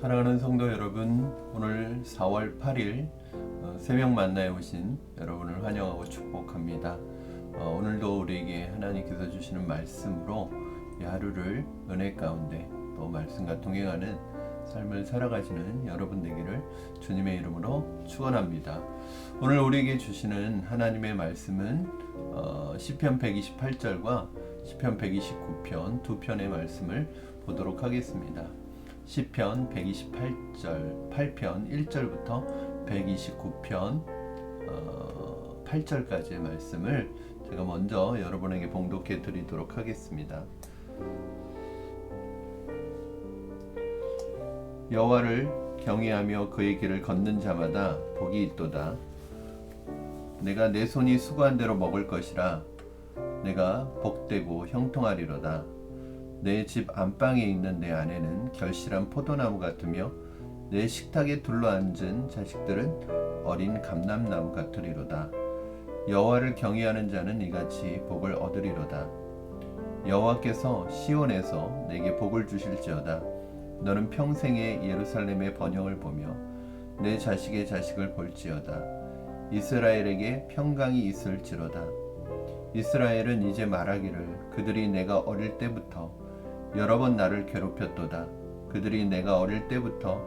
사랑하는 성도 여러분, 오늘 4월 8일 새벽 만나에 오신 여러분을 환영하고 축복합니다. 오늘도 우리에게 하나님께서 주시는 말씀으로 이 하루를 은혜 가운데 또 말씀과 동행하는 삶을 살아가시는 여러분 되기를 주님의 이름으로 축원합니다. 오늘 우리에게 주시는 하나님의 말씀은 시편 128절과 시편 129편 두 편의 말씀을 보도록 하겠습니다. 시편 128절 8편 1절부터 129편 8절까지의 말씀을 제가 먼저 여러분에게 봉독해 드리도록 하겠습니다. 여호와를 경외하며 그의 길을 걷는 자마다 복이 있도다. 내가 내 손이 수고한 대로 먹을 것이라. 내가 복되고 형통하리로다. 내 집 안방에 있는 내 아내는 결실한 포도나무 같으며 내 식탁에 둘러앉은 자식들은 어린 감람나무 같으리로다. 여호와를 경외하는 자는 이같이 복을 얻으리로다. 여호와께서 시온에서 내게 복을 주실지어다. 너는 평생에 예루살렘의 번영을 보며 내 자식의 자식을 볼지어다. 이스라엘에게 평강이 있을지로다. 이스라엘은 이제 말하기를 그들이 내가 어릴 때부터 여러 번 나를 괴롭혔도다. 그들이 내가 어릴 때부터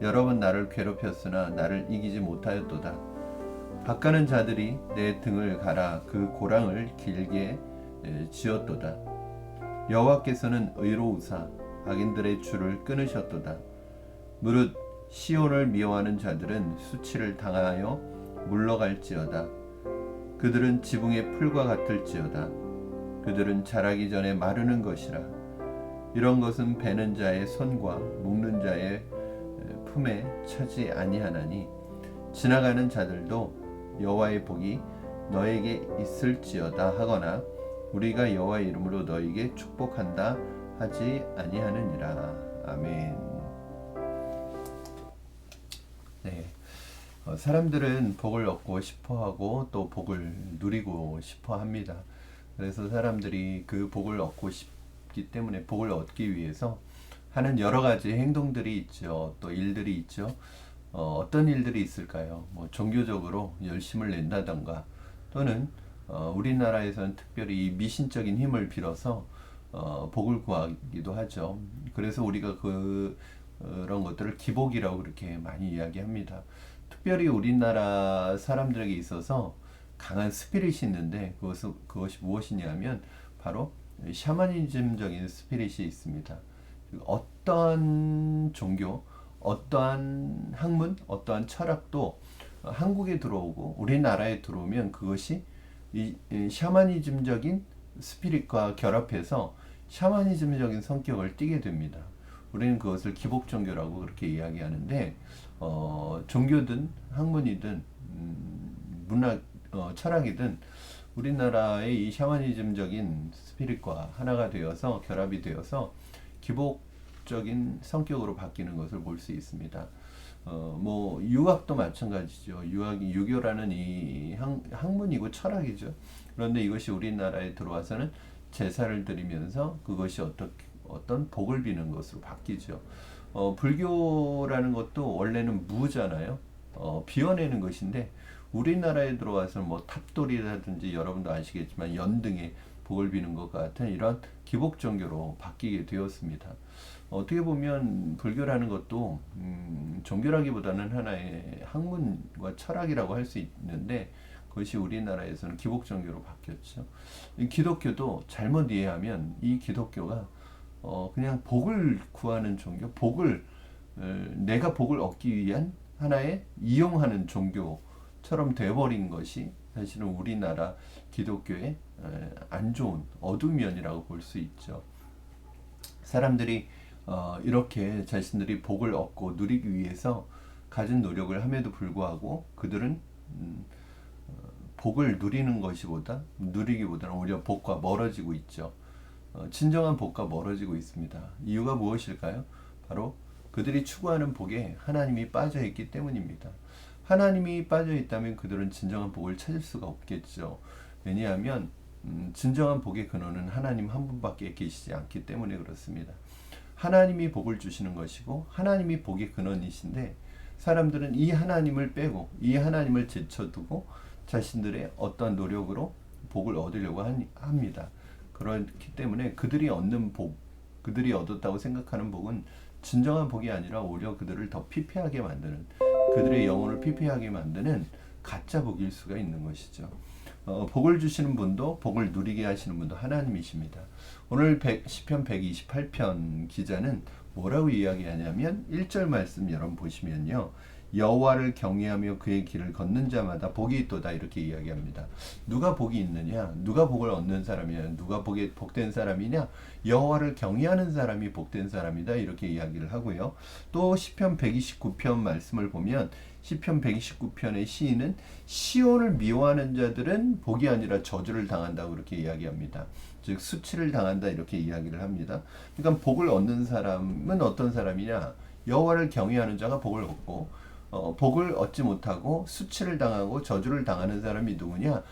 여러 번 나를 괴롭혔으나 나를 이기지 못하였도다. 바까는 자들이 내 등을 갈아 그 고랑을 길게 지었도다. 여호와께서는 의로우사 악인들의 줄을 끊으셨도다. 무릇 시온을 미워하는 자들은 수치를 당하여 물러갈지어다. 그들은 지붕의 풀과 같을지어다. 그들은 자라기 전에 마르는 것이라. 이런 것은 베는 자의 손과 묶는 자의 품에 차지 아니하나니 지나가는 자들도 여호와의 복이 너에게 있을지어다 하거나 우리가 여호와의 이름으로 너에게 축복한다 하지 아니하느니라. 아멘. 네. 사람들은 복을 얻고 싶어하고 또 복을 누리고 싶어합니다. 그래서 사람들이 그 복을 얻고 싶기 때문에 복을 얻기 위해서 하는 여러 가지 행동들이 있죠. 또 일들이 있죠. 어떤 일들이 있을까요? 종교적으로 열심을 낸다던가 또는 우리나라에서는 특별히 미신적인 힘을 빌어서 복을 구하기도 하죠. 그래서 우리가 그런 것들을 기복이라고 그렇게 많이 이야기합니다. 특별히 우리나라 사람들에게 있어서 강한 스피릿이 있는데 그것이 무엇이냐면 바로 샤머니즘적인 스피릿이 있습니다. 어떠한 종교, 어떠한 학문, 어떠한 철학도 한국에 들어오고 우리나라에 들어오면 그것이 이 샤머니즘적인 스피릿과 결합해서 샤머니즘적인 성격을 띠게 됩니다. 우리는 그것을 기복 종교라고 그렇게 이야기하는데 종교든 학문이든 문학 철학이든 우리나라의 이 샤머니즘적인 스피릿과 하나가 되어서 결합이 되어서 기복적인 성격으로 바뀌는 것을 볼 수 있습니다. 유학도 마찬가지죠. 유학이 유교라는 이 학문이고 철학이죠. 그런데 이것이 우리나라에 들어와서는 제사를 드리면서 그것이 어떤 복을 비는 것으로 바뀌죠. 불교라는 것도 원래는 무잖아요. 비워내는 것인데 우리나라에 들어와서 탑돌이라든지 여러분도 아시겠지만 연등의 복을 비는 것과 같은 이런 기복 종교로 바뀌게 되었습니다. 어떻게 보면 불교라는 것도 종교라기보다는 하나의 학문과 철학이라고 할 수 있는데 그것이 우리나라에서는 기복 종교로 바뀌었죠. 기독교도 잘못 이해하면 이 기독교가 그냥 복을 구하는 종교, 내가 복을 얻기 위한 하나의 이용하는 종교처럼 되어버린 것이 사실은 우리나라 기독교의 안 좋은 어두운 면이라고 볼 수 있죠. 사람들이 이렇게 자신들이 복을 얻고 누리기 위해서 가진 노력을 함에도 불구하고 그들은 복을 누리기보다는 오히려 복과 멀어지고 있죠. 진정한 복과 멀어지고 있습니다. 이유가 무엇일까요? 바로 그들이 추구하는 복에 하나님이 빠져 있기 때문입니다. 하나님이 빠져 있다면 그들은 진정한 복을 찾을 수가 없겠죠. 왜냐하면 진정한 복의 근원은 하나님 한 분밖에 계시지 않기 때문에 그렇습니다. 하나님이 복을 주시는 것이고 하나님이 복의 근원이신데 사람들은 이 하나님을 빼고 이 하나님을 제쳐두고 자신들의 어떠한 노력으로 복을 얻으려고 합니다. 그렇기 때문에 그들이 얻는 복, 그들이 얻었다고 생각하는 복은 진정한 복이 아니라 오히려 그들을 더 피폐하게 만드는, 그들의 영혼을 피폐하게 만드는 가짜 복일 수가 있는 것이죠. 복을 주시는 분도 복을 누리게 하시는 분도 하나님이십니다. 오늘 시편 128편 기자는 뭐라고 이야기하냐면 1절 말씀 여러분 보시면요. 여호와를 경외하며 그의 길을 걷는 자마다 복이 있도다 이렇게 이야기합니다. 누가 복이 있느냐? 누가 복을 얻는 사람이냐? 누가 복된 사람이냐? 여호와를 경외하는 사람이 복된 사람이다 이렇게 이야기를 하고요. 또 시편 129편 말씀을 보면 시편 129편의 시인은 시온을 미워하는 자들은 복이 아니라 저주를 당한다고 그렇게 이야기합니다. 즉 수치를 당한다 이렇게 이야기를 합니다. 그러니까 복을 얻는 사람은 어떤 사람이냐? 여호와를 경외하는 자가 복을 얻고 복을 얻지 못하고 수치를 당하고 저주를 당하는 사람이 누구냐?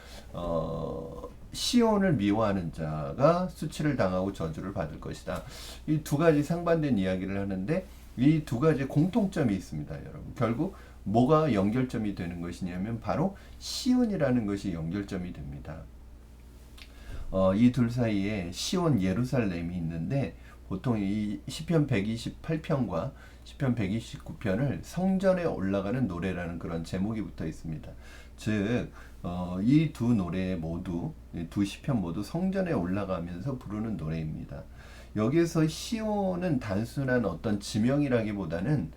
시온을 미워하는 자가 수치를 당하고 저주를 받을 것이다. 이 두 가지 상반된 이야기를 하는데 이 두 가지 공통점이 있습니다, 여러분. 결국 뭐가 연결점이 되는 것이냐면 바로 시온이라는 것이 연결점이 됩니다. 이 둘 사이에 시온 예루살렘이 있는데 보통 이 시편 128편과 시편 129편을 성전에 올라가는 노래라는 그런 제목이 붙어 있습니다. 즉, 이 두 노래 모두, 두 시편 모두 성전에 올라가면서 부르는 노래입니다. 여기에서 시온은 단순한 어떤 지명이라기보다는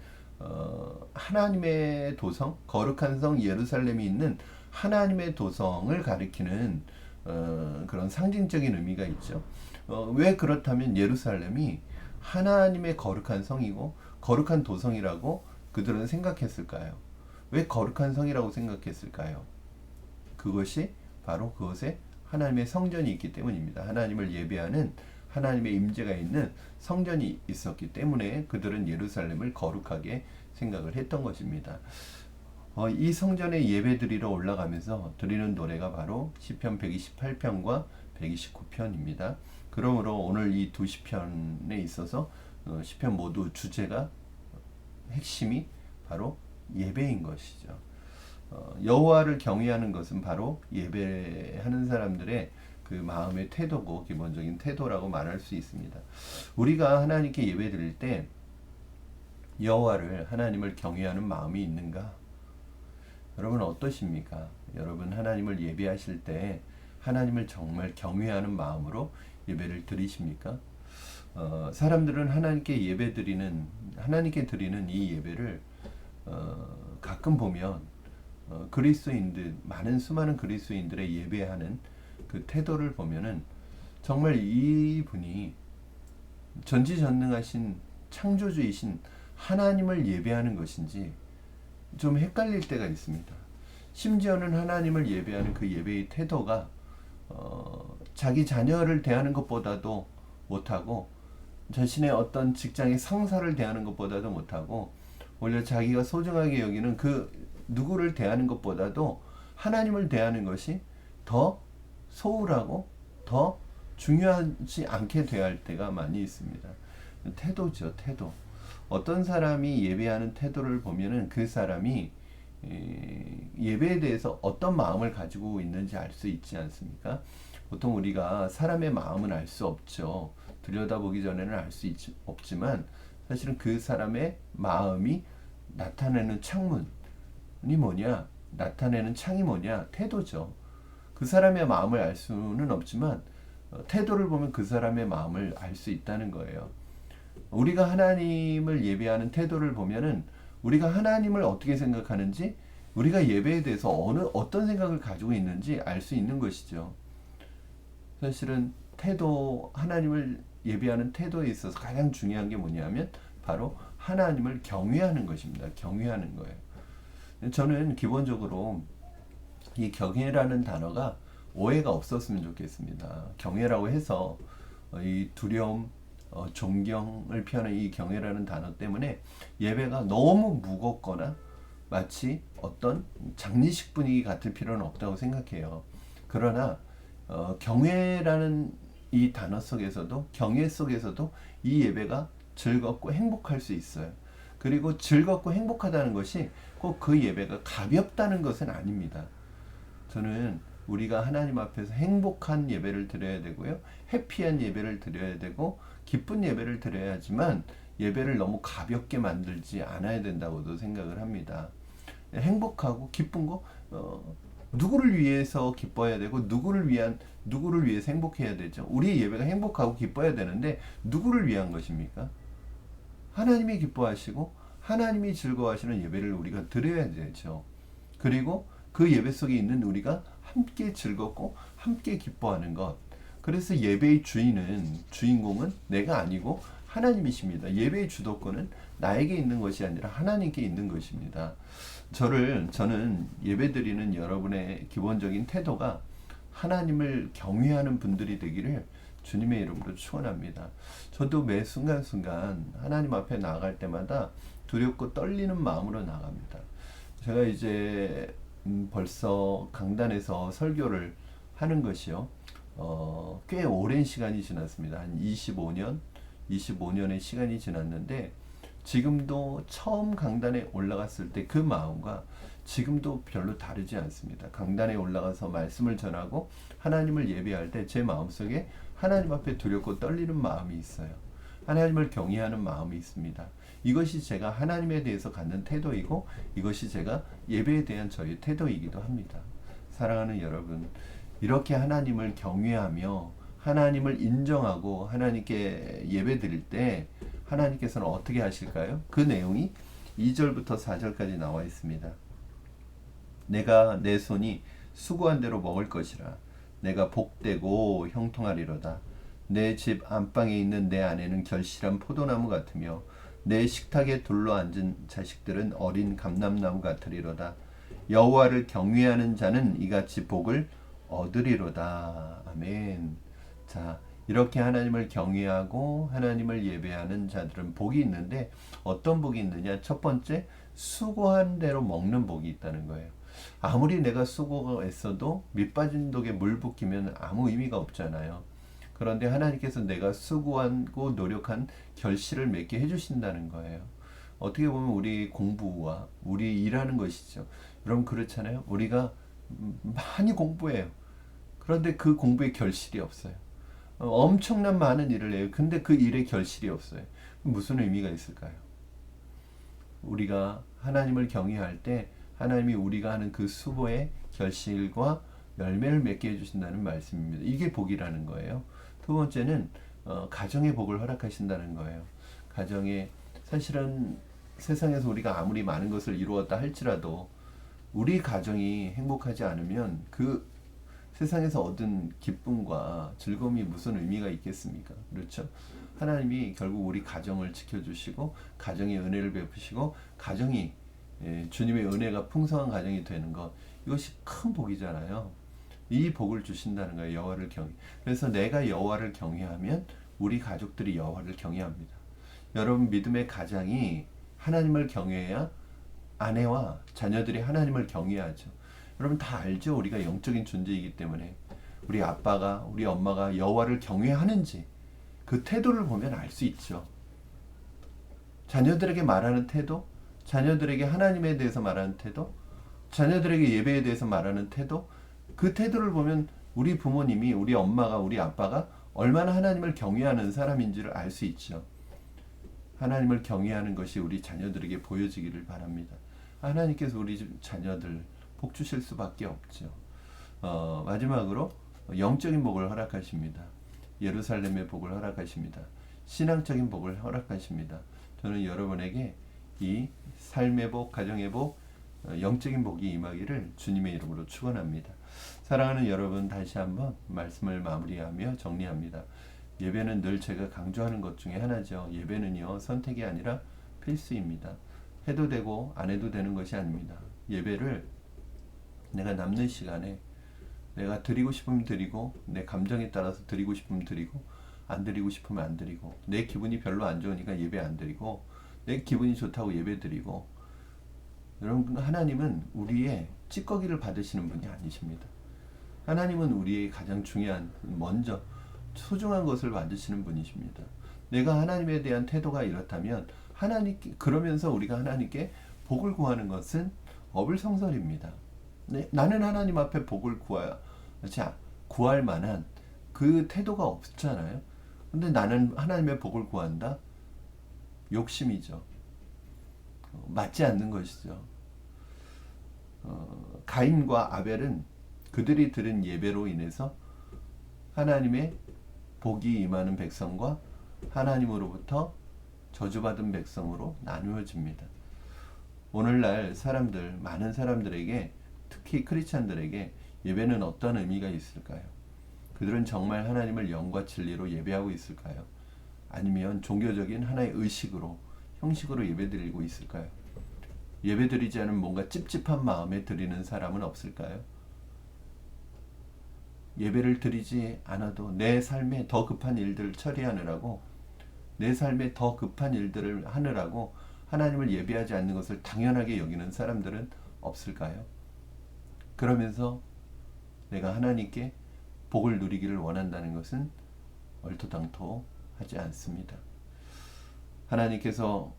하나님의 도성, 거룩한 성 예루살렘이 있는 하나님의 도성을 가리키는 그런 상징적인 의미가 있죠. 왜 그렇다면 예루살렘이 하나님의 거룩한 성이고 거룩한 도성이라고 그들은 생각했을까요? 왜 거룩한 성이라고 생각했을까요? 그것이 바로 그것에 하나님의 성전이 있기 때문입니다. 하나님을 예배하는 하나님의 임재가 있는 성전이 있었기 때문에 그들은 예루살렘을 거룩하게 생각을 했던 것입니다. 이 성전에 예배드리러 올라가면서 드리는 노래가 바로 시편 128편과 129편입니다. 그러므로 오늘 이 두 시편에 있어서 시편 모두 주제가 핵심이 바로 예배인 것이죠. 여호와를 경외하는 것은 바로 예배하는 사람들의 그 마음의 태도고 기본적인 태도라고 말할 수 있습니다. 우리가 하나님께 예배드릴 때 여호와를 하나님을 경외하는 마음이 있는가? 여러분 어떠십니까? 여러분 하나님을 예배하실 때 하나님을 정말 경외하는 마음으로 예배를 드리십니까? 사람들은 하나님께 드리는 이 예배를 가끔 보면 수많은 그리스도인들의 예배하는 그 태도를 보면은 정말 이분이 전지전능하신 창조주이신 하나님을 예배하는 것인지 좀 헷갈릴 때가 있습니다. 심지어는 하나님을 예배하는 그 예배의 태도가 자기 자녀를 대하는 것보다도 못하고 자신의 어떤 직장의 상사를 대하는 것보다도 못하고 오히려 자기가 소중하게 여기는 그 누구를 대하는 것보다도 하나님을 대하는 것이 더 소홀하고 더 중요하지 않게 대할 때가 많이 있습니다. 태도죠, 태도. 어떤 사람이 예배하는 태도를 보면은 그 사람이 예배에 대해서 어떤 마음을 가지고 있는지 알 수 있지 않습니까? 보통 우리가 사람의 마음은 알 수 없죠. 들여다보기 전에는 알 수 없지만 사실은 그 사람의 마음이 나타내는 창문이 뭐냐? 나타내는 창이 뭐냐? 태도죠. 그 사람의 마음을 알 수는 없지만 태도를 보면 그 사람의 마음을 알 수 있다는 거예요. 우리가 하나님을 예배하는 태도를 보면은 우리가 하나님을 어떻게 생각하는지 우리가 예배에 대해서 어떤 생각을 가지고 있는지 알 수 있는 것이죠. 사실은 하나님을 예배하는 태도에 있어서 가장 중요한 게 뭐냐면 바로 하나님을 경외하는 것입니다. 경외하는 거예요. 저는 기본적으로 이 경외라는 단어가 오해가 없었으면 좋겠습니다. 경외라고 해서 이 두려움, 존경을 표하는 이 경외라는 단어 때문에 예배가 너무 무겁거나 마치 어떤 장례식 분위기 같을 필요는 없다고 생각해요. 그러나 경외라는 이 단어 속에서도 경외 속에서도 이 예배가 즐겁고 행복할 수 있어요. 그리고 즐겁고 행복하다는 것이 꼭 그 예배가 가볍다는 것은 아닙니다. 저는 우리가 하나님 앞에서 행복한 예배를 드려야 되고요. 해피한 예배를 드려야 되고 기쁜 예배를 드려야지만 예배를 너무 가볍게 만들지 않아야 된다고도 생각을 합니다. 행복하고 기쁜 거 누구를 위해서 기뻐해야 되고 누구를 위해서 행복해야 되죠. 우리 예배가 행복하고 기뻐야 되는데 누구를 위한 것입니까? 하나님이 기뻐하시고 하나님이 즐거워하시는 예배를 우리가 드려야 되죠. 그리고 그 예배 속에 있는 우리가 함께 즐겁고 함께 기뻐하는 것. 그래서 예배의 주인공은 내가 아니고 하나님이십니다. 예배의 주도권은 나에게 있는 것이 아니라 하나님께 있는 것입니다. 저는 예배드리는 여러분의 기본적인 태도가 하나님을 경외하는 분들이 되기를 주님의 이름으로 축원합니다. 저도 매 순간순간 하나님 앞에 나아갈 때마다 두렵고 떨리는 마음으로 나갑니다. 제가 이제 벌써 강단에서 설교를 하는 것이요. 꽤 오랜 시간이 지났습니다. 한 25년의 시간이 지났는데 지금도 처음 강단에 올라갔을 때 그 마음과 지금도 별로 다르지 않습니다. 강단에 올라가서 말씀을 전하고 하나님을 예배할 때 제 마음속에 하나님 앞에 두렵고 떨리는 마음이 있어요. 하나님을 경외하는 마음이 있습니다. 이것이 제가 하나님에 대해서 갖는 태도이고 이것이 제가 예배에 대한 저의 태도이기도 합니다. 사랑하는 여러분, 이렇게 하나님을 경외하며 하나님을 인정하고 하나님께 예배드릴 때 하나님께서는 어떻게 하실까요? 그 내용이 2절부터 4절까지 나와 있습니다. 내가 내 손이 수고한 대로 먹을 것이라. 내가 복되고 형통하리로다. 내 집 안방에 있는 내 아내는 결실한 포도나무 같으며 내 식탁에 둘러앉은 자식들은 어린 감람나무 같으리로다. 여호와를 경외하는 자는 이같이 복을 얻으리로다. 아멘. 자, 이렇게 하나님을 경외하고 하나님을 예배하는 자들은 복이 있는데 어떤 복이 있느냐? 첫 번째, 수고한 대로 먹는 복이 있다는 거예요. 아무리 내가 수고가 했어도 밑빠진 독에 물 붓기면 아무 의미가 없잖아요. 그런데 하나님께서 내가 수고하고 노력한 결실을 맺게 해주신다는 거예요. 어떻게 보면 우리 공부와 우리 일하는 것이죠. 여러분 그렇잖아요. 우리가 많이 공부해요. 그런데 그 공부에 결실이 없어요. 엄청난 많은 일을 해요. 근데 그 일에 결실이 없어요. 무슨 의미가 있을까요? 우리가 하나님을 경외할 때 하나님이 우리가 하는 그 수고의 결실과 열매를 맺게 해주신다는 말씀입니다. 이게 복이라는 거예요. 두 번째는 가정의 복을 허락하신다는 거예요. 가정에 사실은 세상에서 우리가 아무리 많은 것을 이루었다 할지라도 우리 가정이 행복하지 않으면 그 세상에서 얻은 기쁨과 즐거움이 무슨 의미가 있겠습니까? 그렇죠? 하나님이 결국 우리 가정을 지켜주시고 가정의 은혜를 베푸시고 가정이 주님의 은혜가 풍성한 가정이 되는 것, 이것이 큰 복이잖아요. 이 복을 주신다는 거예요. 여호와를 경외. 그래서 내가 여호와를 경외하면 우리 가족들이 여호와를 경외합니다. 여러분 믿음의 가장이 하나님을 경외해야 아내와 자녀들이 하나님을 경외하죠. 여러분 다 알죠? 우리가 영적인 존재이기 때문에 우리 아빠가 우리 엄마가 여호와를 경외하는지 그 태도를 보면 알 수 있죠. 자녀들에게 말하는 태도, 자녀들에게 하나님에 대해서 말하는 태도, 자녀들에게 예배에 대해서 말하는 태도, 그 태도를 보면 우리 부모님이, 우리 엄마가, 우리 아빠가 얼마나 하나님을 경외하는 사람인지를 알 수 있죠. 하나님을 경외하는 것이 우리 자녀들에게 보여지기를 바랍니다. 하나님께서 우리 집 자녀들 복 주실 수밖에 없죠. 마지막으로 영적인 복을 허락하십니다. 예루살렘의 복을 허락하십니다. 신앙적인 복을 허락하십니다. 저는 여러분에게 이 삶의 복, 가정의 복, 영적인 복이 임하기를 주님의 이름으로 축원합니다. 사랑하는 여러분, 다시 한번 말씀을 마무리하며 정리합니다. 예배는 늘 제가 강조하는 것 중에 하나죠. 예배는요, 선택이 아니라 필수입니다. 해도 되고 안 해도 되는 것이 아닙니다. 예배를 내가 남는 시간에 내가 드리고 싶으면 드리고 내 감정에 따라서 드리고 싶으면 드리고 안 드리고 싶으면 안 드리고 내 기분이 별로 안 좋으니까 예배 안 드리고 내 기분이 좋다고 예배 드리고. 여러분 하나님은 우리의 찌꺼기를 받으시는 분이 아니십니다. 하나님은 우리의 가장 중요한 먼저 소중한 것을 받으시는 분이십니다. 내가 하나님에 대한 태도가 이렇다면 하나님께, 그러면서 우리가 하나님께 복을 구하는 것은 어불성설입니다. 네, 나는 하나님 앞에 복을 구할 만한 그 태도가 없잖아요. 근데 나는 하나님의 복을 구한다? 욕심이죠. 맞지 않는 것이죠. 가인과 아벨은 그들이 드린 예배로 인해서 하나님의 복이 임하는 백성과 하나님으로부터 저주받은 백성으로 나누어집니다. 오늘날 많은 사람들에게, 특히 크리스찬들에게 예배는 어떤 의미가 있을까요? 그들은 정말 하나님을 영과 진리로 예배하고 있을까요? 아니면 종교적인 하나의 의식으로, 형식으로 예배드리고 있을까요? 예배드리지 않은 뭔가 찝찝한 마음에 드리는 사람은 없을까요? 예배를 드리지 않아도 내 삶에 더 급한 일들을 처리하느라고, 내 삶에 더 급한 일들을 하느라고 하나님을 예배하지 않는 것을 당연하게 여기는 사람들은 없을까요? 그러면서 내가 하나님께 복을 누리기를 원한다는 것은 얼토당토하지 않습니다. 하나님께서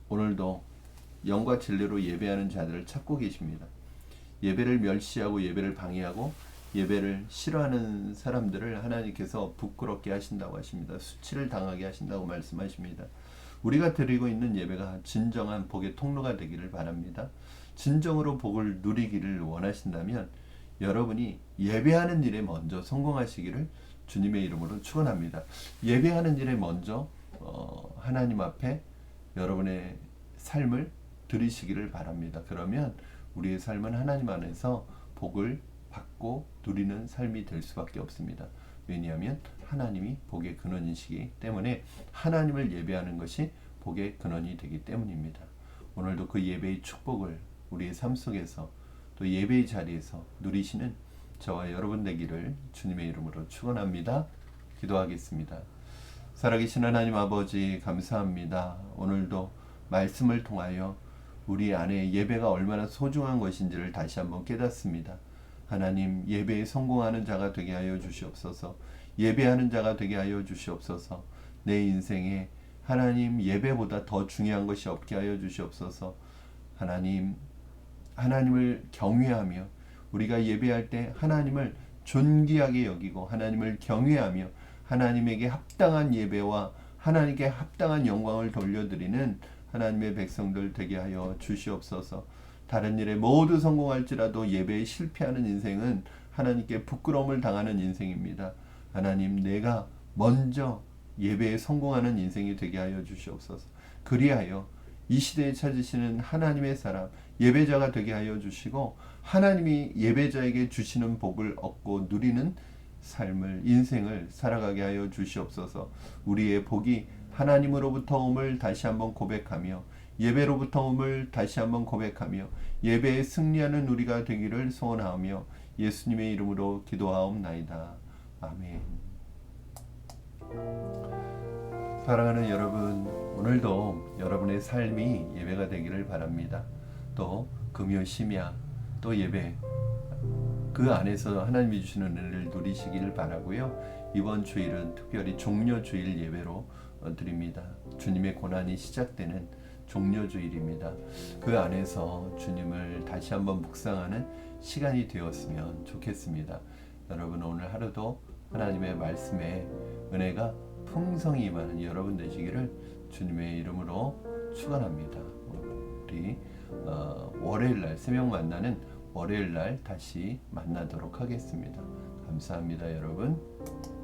오늘도 영과 진리로 예배하는 자들을 찾고 계십니다. 예배를 멸시하고 예배를 방해하고 예배를 싫어하는 사람들을 하나님께서 부끄럽게 하신다고 하십니다. 수치를 당하게 하신다고 말씀하십니다. 우리가 드리고 있는 예배가 진정한 복의 통로가 되기를 바랍니다. 진정으로 복을 누리기를 원하신다면 여러분이 예배하는 일에 먼저 성공하시기를 주님의 이름으로 축원합니다. 예배하는 일에 먼저 하나님 앞에 여러분의 삶을 드리시기를 바랍니다. 그러면 우리의 삶은 하나님 안에서 복을 받고 누리는 삶이 될 수밖에 없습니다. 왜냐하면 하나님이 복의 근원이시기 때문에 하나님을 예배하는 것이 복의 근원이 되기 때문입니다. 오늘도 그 예배의 축복을 우리의 삶 속에서 또 예배의 자리에서 누리시는 저와 여러분 되기를 주님의 이름으로 축원합니다. 기도하겠습니다. 살아계신 하나님 아버지 감사합니다. 오늘도 말씀을 통하여 우리 안에 예배가 얼마나 소중한 것인지를 다시 한번 깨닫습니다. 하나님, 예배에 성공하는 자가 되게 하여 주시옵소서. 예배하는 자가 되게 하여 주시옵소서. 내 인생에 하나님 예배보다 더 중요한 것이 없게 하여 주시옵소서. 하나님, 하나님을 경외하며 우리가 예배할 때 하나님을 존귀하게 여기고 하나님을 경외하며 하나님에게 합당한 예배와 하나님께 합당한 영광을 돌려드리는 하나님의 백성들 되게 하여 주시옵소서. 다른 일에 모두 성공할지라도 예배에 실패하는 인생은 하나님께 부끄러움을 당하는 인생입니다. 하나님, 내가 먼저 예배에 성공하는 인생이 되게 하여 주시옵소서. 그리하여 이 시대에 찾으시는 하나님의 사람, 예배자가 되게 하여 주시고 하나님이 예배자에게 주시는 복을 얻고 누리는 삶을, 인생을 살아가게 하여 주시옵소서. 우리의 복이 하나님으로부터 옴을 다시 한번 고백하며 예배로부터 옴을 다시 한번 고백하며 예배에 승리하는 우리가 되기를 소원하며 예수님의 이름으로 기도하옵나이다. 아멘. 사랑하는 여러분, 오늘도 여러분의 삶이 예배가 되기를 바랍니다. 또 금요 심야, 또 예배, 그 안에서 하나님이 주시는 은혜를 누리시기를 바라고요. 이번 주일은 특별히 종려주일 예배로 드립니다. 주님의 고난이 시작되는 종려주일입니다. 그 안에서 주님을 다시 한번 묵상하는 시간이 되었으면 좋겠습니다. 여러분, 오늘 하루도 하나님의 말씀에 은혜가 풍성히 임하는 여러분 되시기를 주님의 이름으로 축원합니다. 우리 월요일날 새벽 만나는 월요일날 다시 만나도록 하겠습니다. 감사합니다, 여러분.